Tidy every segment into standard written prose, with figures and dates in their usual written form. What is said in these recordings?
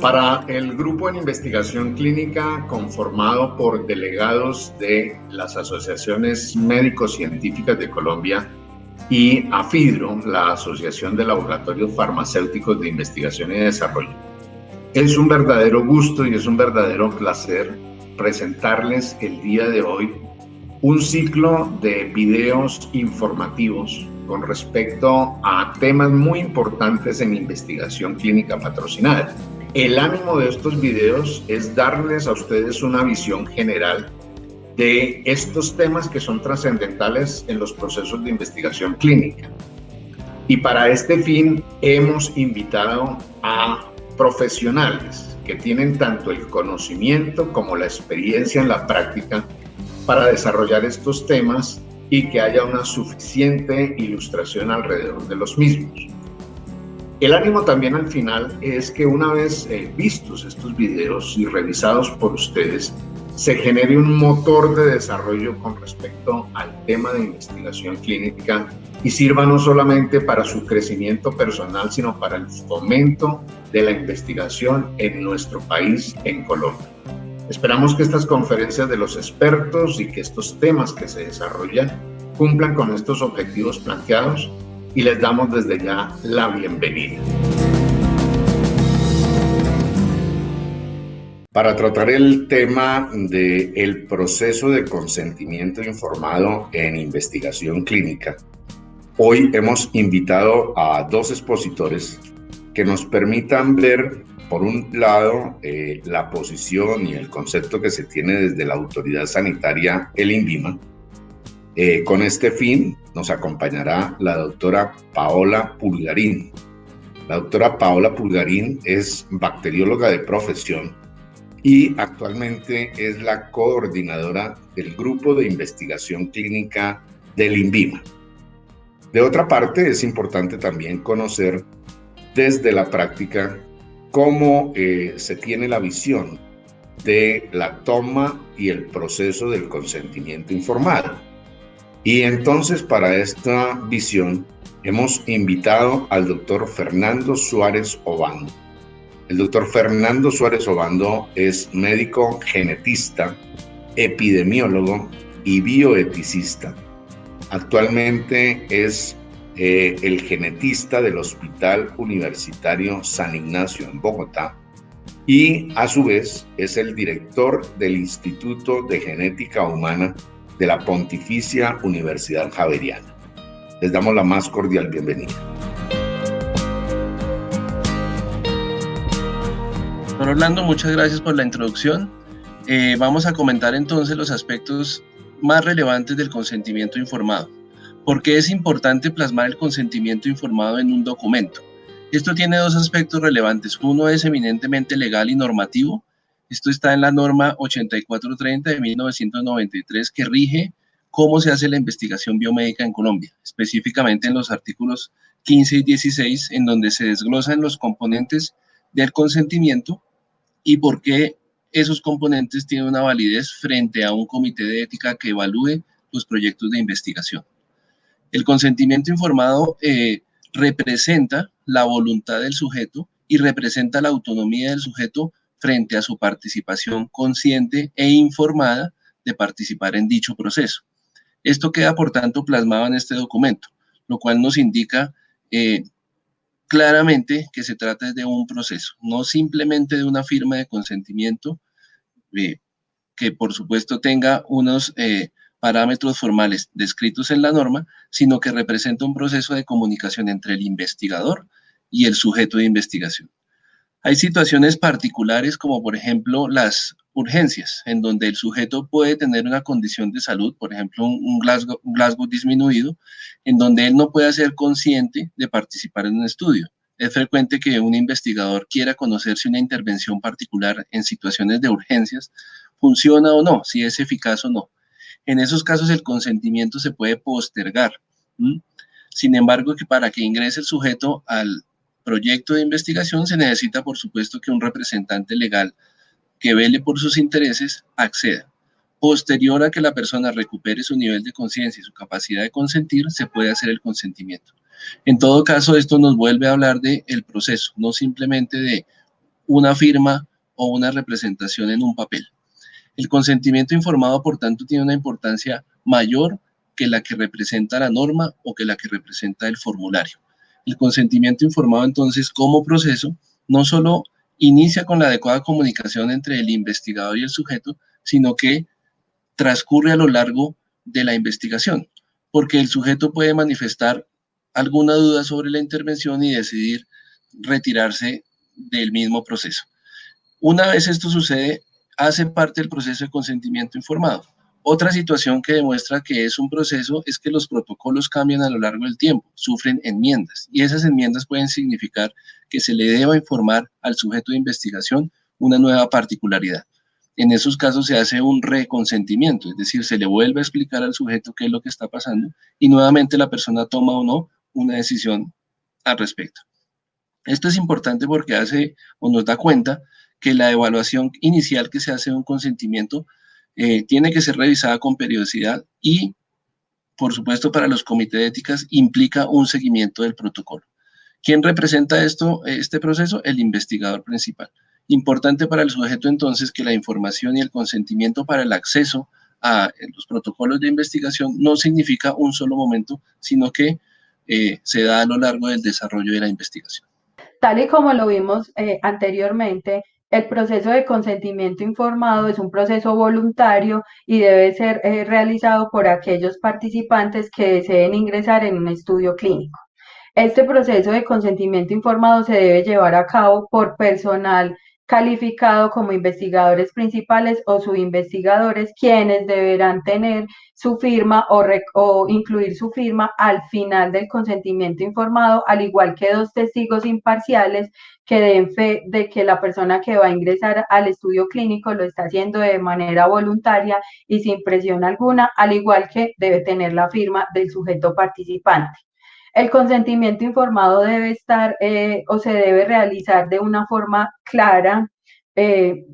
Para el grupo en investigación clínica conformado por delegados de las asociaciones médico-científicas de Colombia y AFIDRO, la Asociación de Laboratorios Farmacéuticos de Investigación y Desarrollo, es un verdadero gusto y es un verdadero placer presentarles el día de hoy un ciclo de videos informativos con respecto a temas muy importantes en investigación clínica patrocinada. El ánimo de estos videos es darles a ustedes una visión general de estos temas que son trascendentales en los procesos de investigación clínica. Y para este fin hemos invitado a profesionales que tienen tanto el conocimiento como la experiencia en la práctica para desarrollar estos temas y que haya una suficiente ilustración alrededor de los mismos. El ánimo también al final es que una vez vistos estos videos y revisados por ustedes, se genere un motor de desarrollo con respecto al tema de investigación clínica y sirva no solamente para su crecimiento personal, sino para el fomento de la investigación en nuestro país, en Colombia. Esperamos que estas conferencias de los expertos y que estos temas que se desarrollan cumplan con estos objetivos planteados y les damos desde ya la bienvenida. Para tratar el tema del proceso de consentimiento informado en investigación clínica, hoy hemos invitado a dos expositores que nos permitan ver, por un lado, la posición y el concepto que se tiene desde la autoridad sanitaria, el INVIMA. Con este fin nos acompañará la doctora Paola Pulgarín. La doctora Paola Pulgarín es bacterióloga de profesión y actualmente es la coordinadora del grupo de investigación clínica del INVIMA. De otra parte, es importante también conocer desde la práctica cómo se tiene la visión de la toma y el proceso del consentimiento informado. Y entonces, para esta visión, hemos invitado al doctor Fernando Suárez Obando. El doctor Fernando Suárez Obando es médico genetista, epidemiólogo y bioeticista. Actualmente es el genetista del Hospital Universitario San Ignacio en Bogotá y a su vez es el director del Instituto de Genética Humana de la Pontificia Universidad Javeriana. Les damos la más cordial bienvenida. Don Orlando, muchas gracias por la introducción. Vamos a comentar entonces los aspectos más relevantes del consentimiento informado. ¿Por qué es importante plasmar el consentimiento informado en un documento? Esto tiene dos aspectos relevantes. Uno es eminentemente legal y normativo. Esto está en la norma 8430 de 1993 que rige cómo se hace la investigación biomédica en Colombia, específicamente en los artículos 15 y 16, en donde se desglosan los componentes del consentimiento y por qué esos componentes tienen una validez frente a un comité de ética que evalúe los proyectos de investigación. El consentimiento informado representa la voluntad del sujeto y representa la autonomía del sujeto frente a su participación consciente e informada de participar en dicho proceso. Esto queda, por tanto, plasmado en este documento, lo cual nos indica claramente que se trata de un proceso, no simplemente de una firma de consentimiento que, por supuesto, tenga unos parámetros formales descritos en la norma, sino que representa un proceso de comunicación entre el investigador y el sujeto de investigación. Hay situaciones particulares como, por ejemplo, las urgencias, en donde el sujeto puede tener una condición de salud, por ejemplo, un Glasgow disminuido, en donde él no pueda ser consciente de participar en un estudio. Es frecuente que un investigador quiera conocer si una intervención particular en situaciones de urgencias funciona o no, si es eficaz o no. En esos casos el consentimiento se puede postergar. Sin embargo, que para que ingrese el sujeto al proyecto de investigación se necesita, por supuesto, que un representante legal que vele por sus intereses acceda. Posterior a que la persona recupere su nivel de conciencia y su capacidad de consentir, se puede hacer el consentimiento. En todo caso, esto nos vuelve a hablar del proceso, no simplemente de una firma o una representación en un papel. El consentimiento informado, por tanto, tiene una importancia mayor que la que representa la norma o que la que representa el formulario. El consentimiento informado, entonces, como proceso, no solo inicia con la adecuada comunicación entre el investigador y el sujeto, sino que transcurre a lo largo de la investigación, porque el sujeto puede manifestar alguna duda sobre la intervención y decidir retirarse del mismo proceso. Una vez esto sucede, hace parte del proceso de consentimiento informado. Otra situación que demuestra que es un proceso es que los protocolos cambian a lo largo del tiempo, sufren enmiendas, y esas enmiendas pueden significar que se le deba informar al sujeto de investigación una nueva particularidad. En esos casos se hace un reconsentimiento, es decir, se le vuelve a explicar al sujeto qué es lo que está pasando y nuevamente la persona toma o no una decisión al respecto. Esto es importante porque hace o nos da cuenta que la evaluación inicial que se hace de un consentimiento tiene que ser revisada con periodicidad y, por supuesto, para los comités de éticas implica un seguimiento del protocolo. ¿Quién representa este proceso? El investigador principal. Importante para el sujeto, entonces, que la información y el consentimiento para el acceso a los protocolos de investigación no significa un solo momento, sino que se da a lo largo del desarrollo de la investigación. Tal y como lo vimos anteriormente, el proceso de consentimiento informado es un proceso voluntario y debe ser realizado por aquellos participantes que deseen ingresar en un estudio clínico. Este proceso de consentimiento informado se debe llevar a cabo por personal calificado como investigadores principales o subinvestigadores, quienes deberán tener su firma o incluir su firma al final del consentimiento informado, al igual que dos testigos imparciales que den fe de que la persona que va a ingresar al estudio clínico lo está haciendo de manera voluntaria y sin presión alguna, al igual que debe tener la firma del sujeto participante. El consentimiento informado debe estar o se debe realizar de una forma clara,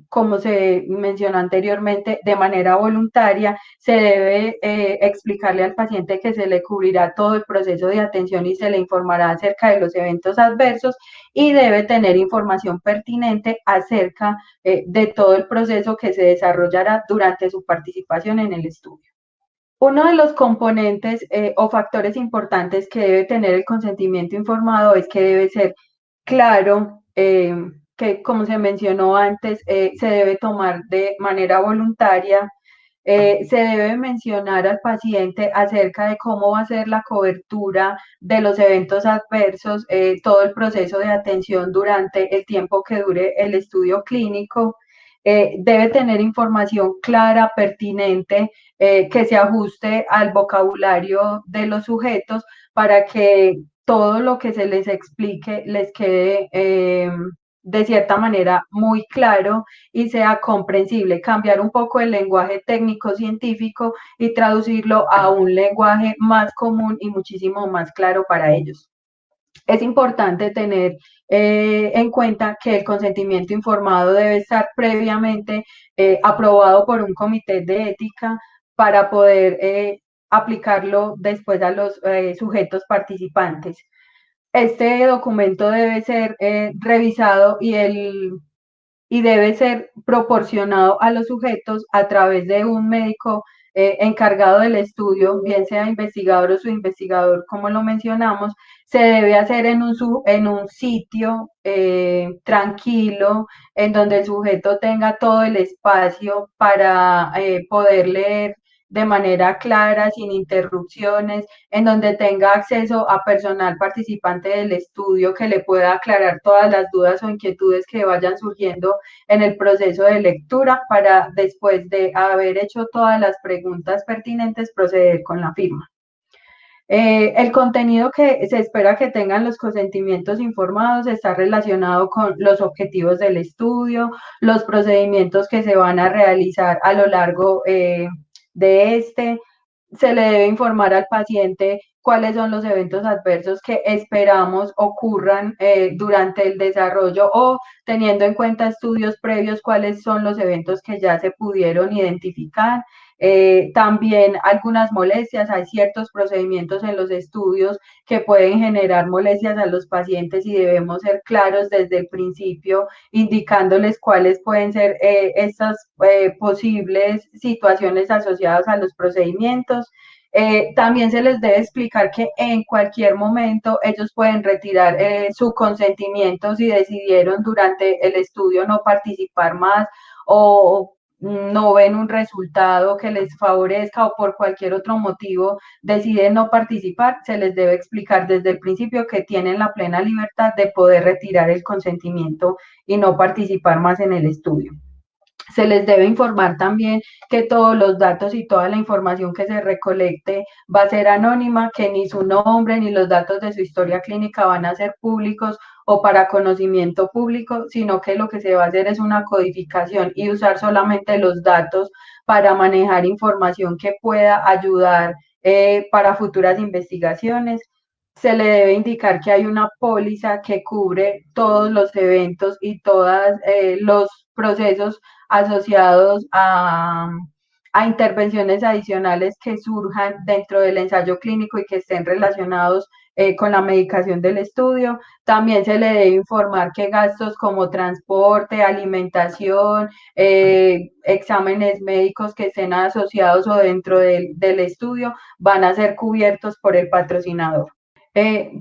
como se mencionó anteriormente, de manera voluntaria. Se debe explicarle al paciente que se le cubrirá todo el proceso de atención y se le informará acerca de los eventos adversos y debe tener información pertinente acerca de todo el proceso que se desarrollará durante su participación en el estudio. Uno de los componentes o factores importantes que debe tener el consentimiento informado es que debe ser claro, que como se mencionó antes, se debe tomar de manera voluntaria. Se debe mencionar al paciente acerca de cómo va a ser la cobertura de los eventos adversos, todo el proceso de atención durante el tiempo que dure el estudio clínico. Debe tener información clara, pertinente, que se ajuste al vocabulario de los sujetos para que todo lo que se les explique les quede de cierta manera muy claro y sea comprensible, cambiar un poco el lenguaje técnico científico y traducirlo a un lenguaje más común y muchísimo más claro para ellos. Es importante tener en cuenta que el consentimiento informado debe estar previamente aprobado por un comité de ética para poder aplicarlo después a los sujetos participantes. Este documento debe ser revisado y debe ser proporcionado a los sujetos a través de un médico encargado del estudio, bien sea investigador o subinvestigador, como lo mencionamos. Se debe hacer en un sitio tranquilo, en donde el sujeto tenga todo el espacio para poder leer de manera clara, sin interrupciones, en donde tenga acceso a personal participante del estudio que le pueda aclarar todas las dudas o inquietudes que vayan surgiendo en el proceso de lectura para, después de haber hecho todas las preguntas pertinentes, proceder con la firma. El contenido que se espera que tengan los consentimientos informados está relacionado con los objetivos del estudio, los procedimientos que se van a realizar a lo largo de este. Se le debe informar al paciente cuáles son los eventos adversos que esperamos ocurran durante el desarrollo o, teniendo en cuenta estudios previos, cuáles son los eventos que ya se pudieron identificar. También algunas molestias, hay ciertos procedimientos en los estudios que pueden generar molestias a los pacientes y debemos ser claros desde el principio, indicándoles cuáles pueden ser estas posibles situaciones asociadas a los procedimientos. También se les debe explicar que en cualquier momento ellos pueden retirar su consentimiento si decidieron durante el estudio no participar más o no ven un resultado que les favorezca o por cualquier otro motivo deciden no participar, se les debe explicar desde el principio que tienen la plena libertad de poder retirar el consentimiento y no participar más en el estudio. Se les debe informar también que todos los datos y toda la información que se recolecte va a ser anónima, que ni su nombre ni los datos de su historia clínica van a ser públicos o para conocimiento público, sino que lo que se va a hacer es una codificación y usar solamente los datos para manejar información que pueda ayudar para futuras investigaciones. Se le debe indicar que hay una póliza que cubre todos los eventos y todos los procesos asociados a intervenciones adicionales que surjan dentro del ensayo clínico y que estén relacionados con la medicación del estudio. También se le debe informar que gastos como transporte, alimentación, exámenes médicos que estén asociados o dentro del estudio van a ser cubiertos por el patrocinador.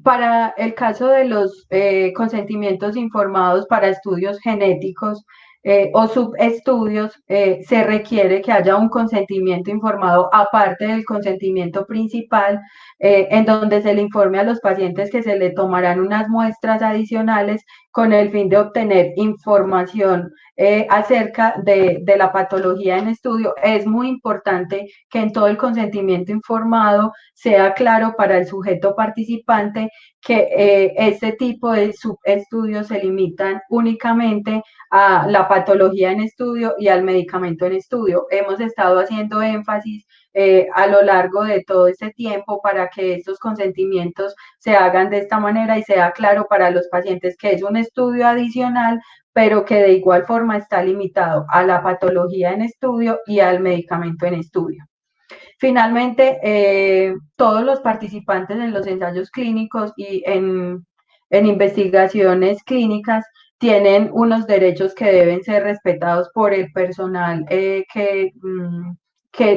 Para el caso de los consentimientos informados para estudios genéticos o subestudios, se requiere que haya un consentimiento informado aparte del consentimiento principal, en donde se le informe a los pacientes que se le tomarán unas muestras adicionales con el fin de obtener información acerca de la patología en estudio. Es muy importante que en todo el consentimiento informado sea claro para el sujeto participante que este tipo de subestudios se limitan únicamente a la patología en estudio y al medicamento en estudio. Hemos estado haciendo énfasis a lo largo de todo este tiempo para que estos consentimientos se hagan de esta manera y sea claro para los pacientes que es un estudio adicional, pero que de igual forma está limitado a la patología en estudio y al medicamento en estudio. Finalmente, todos los participantes en los ensayos clínicos y en investigaciones clínicas tienen unos derechos que deben ser respetados por el personal que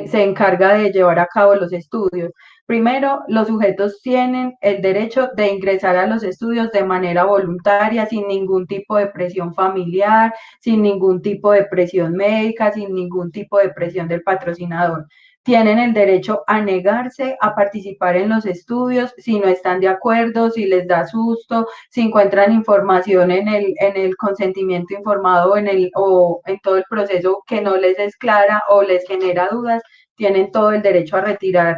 se encarga de llevar a cabo los estudios. Primero, los sujetos tienen el derecho de ingresar a los estudios de manera voluntaria, sin ningún tipo de presión familiar, sin ningún tipo de presión médica, sin ningún tipo de presión del patrocinador. Tienen el derecho a negarse a participar en los estudios si no están de acuerdo, si les da susto, si encuentran información en el consentimiento informado o en todo el proceso que no les es clara o les genera dudas, tienen todo el derecho a retirar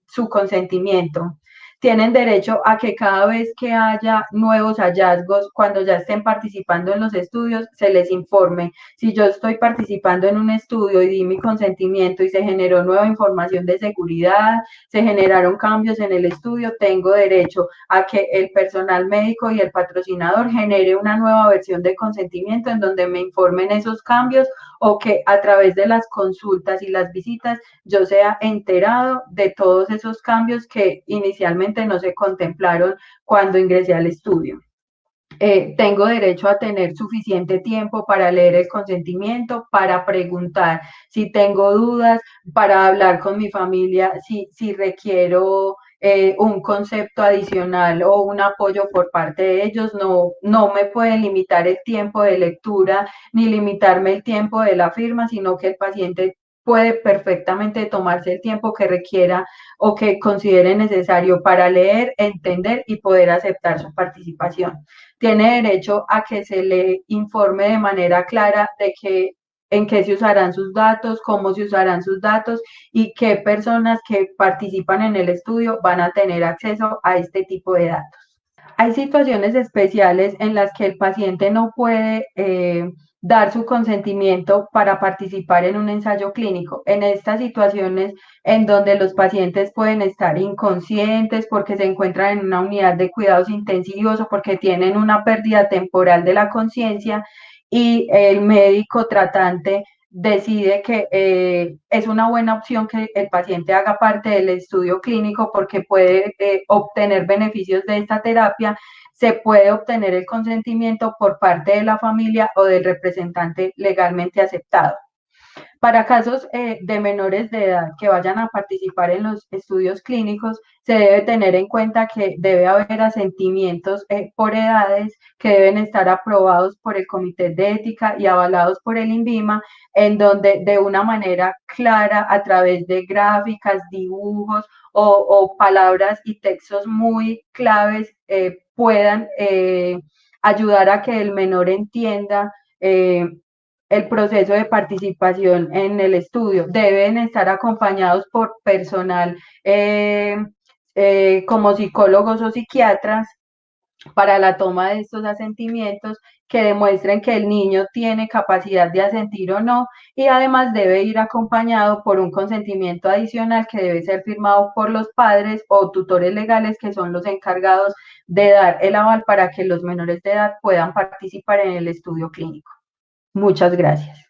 su consentimiento. Tienen derecho a que cada vez que haya nuevos hallazgos, cuando ya estén participando en los estudios, se les informe. Si yo estoy participando en un estudio y di mi consentimiento y se generó nueva información de seguridad, se generaron cambios en el estudio, tengo derecho a que el personal médico y el patrocinador genere una nueva versión de consentimiento en donde me informen esos cambios o que a través de las consultas y las visitas yo sea enterado de todos esos cambios que inicialmente no se contemplaron cuando ingresé al estudio. Tengo derecho a tener suficiente tiempo para leer el consentimiento, para preguntar si tengo dudas, para hablar con mi familia si requiero un concepto adicional o un apoyo por parte de ellos. No me pueden limitar el tiempo de lectura ni limitarme el tiempo de la firma, sino que el paciente puede perfectamente tomarse el tiempo que requiera o que considere necesario para leer, entender y poder aceptar su participación. Tiene derecho a que se le informe de manera clara de que en qué se usarán sus datos, cómo se usarán sus datos y qué personas que participan en el estudio van a tener acceso a este tipo de datos. Hay situaciones especiales en las que el paciente no puede dar su consentimiento para participar en un ensayo clínico. En estas situaciones en donde los pacientes pueden estar inconscientes porque se encuentran en una unidad de cuidados intensivos o porque tienen una pérdida temporal de la conciencia y el médico tratante decide que es una buena opción que el paciente haga parte del estudio clínico porque puede obtener beneficios de esta terapia, se puede obtener el consentimiento por parte de la familia o del representante legalmente aceptado. Para casos de menores de edad que vayan a participar en los estudios clínicos, se debe tener en cuenta que debe haber asentimientos por edades que deben estar aprobados por el Comité de Ética y avalados por el INVIMA, en donde de una manera clara, a través de gráficas, dibujos o palabras y textos muy claves, puedan ayudar a que el menor entienda el proceso de participación en el estudio. Deben estar acompañados por personal como psicólogos o psiquiatras para la toma de estos asentimientos que demuestren que el niño tiene capacidad de asentir o no, y además debe ir acompañado por un consentimiento adicional que debe ser firmado por los padres o tutores legales, que son los encargados de dar el aval para que los menores de edad puedan participar en el estudio clínico. Muchas gracias.